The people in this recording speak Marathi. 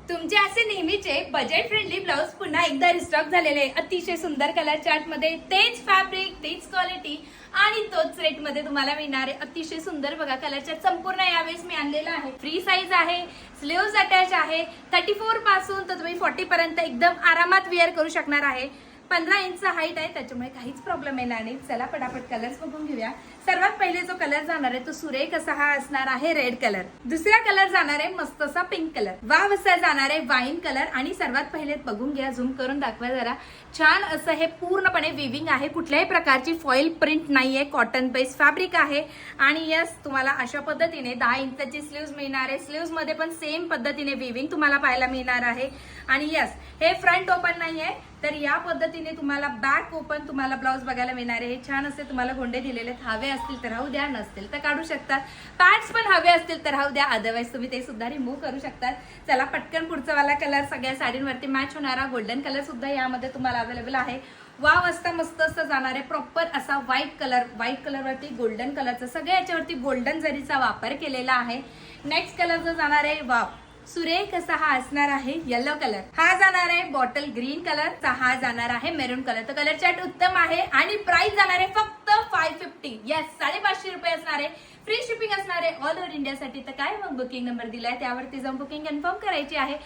तुमचे असे नेहमीचे बजेट फ्रेंडली ब्लाउज पुन्हा एकदा रिस्टॉक झालेले अतिशय सुंदर कलर चार्ट मध्ये तेच फॅब्रिक तेच क्वालिटी आणि तोच रेट मध्ये तुम्हाला मिळणार आहे। अतिशय सुंदर बघा कलर चार्ट संपूर्ण यावेळेस मी आणलेला आहे। फ्री साईज आहे, स्लीव्स अटॅच आहे, 34 पासून तर तुम्ही 40 पर्यंत एकदम आरामात वेअर करू शकणार आहे। 15 इंच हाईट आहे त्याच्यामुळे काहीच प्रॉब्लेम येणार नाही। चला पटापट कलर्स बघून घेऊया। सर्वात पहिले जो कलर जाणार आहे तो सुरेख असा हा असणार आहे रेड कलर। दुसरा कलर जाणार आहे मस्त असा पिंक कलर। वाव असा जाणार आहे वाईन कलर आणि सर्वात पहिले बघून घ्या, झूम करून दाखवा जरा। छान असं हे पूर्णपणे विविंग आहे, कुठल्याही प्रकारची फॉइल प्रिंट नाहीये, कॉटन बेस फॅब्रिक आहे। आणि यस तुम्हाला अशा पद्धतीने 10 इंचाची स्लीव्स मिळणार आहे। स्लीव्स मध्ये पण सेम पद्धतीने विविंग तुम्हाला पाहायला मिळणार आहे। आणि यस हे फ्रंट ओपन नाहीये तर या पद्धतीने तुम्हाला बॅक ओपन तुम्हाला ब्लाउज बघायला मिळणार आहे। छान असे तुम्हाला गोंडे दिलेले, हवे असतील तर राहू द्या, नसतील तर काढू शकतात। पॅड्स पण हवे असतील तर राहू द्या, अदरवाइज तुम्ही ते सुद्धा रिमूव्ह करू शकतात। चला पटकन पुढचा वाला कलर सगळ्या साडींवरती मॅच होणारा गोल्डन कलर सुद्धा यामध्ये तुम्हाला अवेलेबल आहे। वाव असता मस्त असं जाणार आहे प्रॉपर असा व्हाईट कलर वरती गोल्डन कलरचा, सगळ्या याच्यावरती गोल्डन जरीचा वापर केलेला आहे। नेक्स्ट कलर जो जाणार आहे वाव सुरेख असा हा असणार आहे येलो कलर। हा जाणार आहे बॉटल ग्रीन कलर, हा जाणार आहे मेरून कलर। तर कलर चार्ट उत्तम आहे आणि प्राइस जाणार आहे फक्त 550। यस 550 रुपये असणार आहे। फ्री शिपिंग असणार आहे ऑल ओव्हर इंडिया साठी। तर काय मग बुकिंग नंबर दिलाय त्यावरती जाऊन बुकिंग कन्फर्म करायची आहे।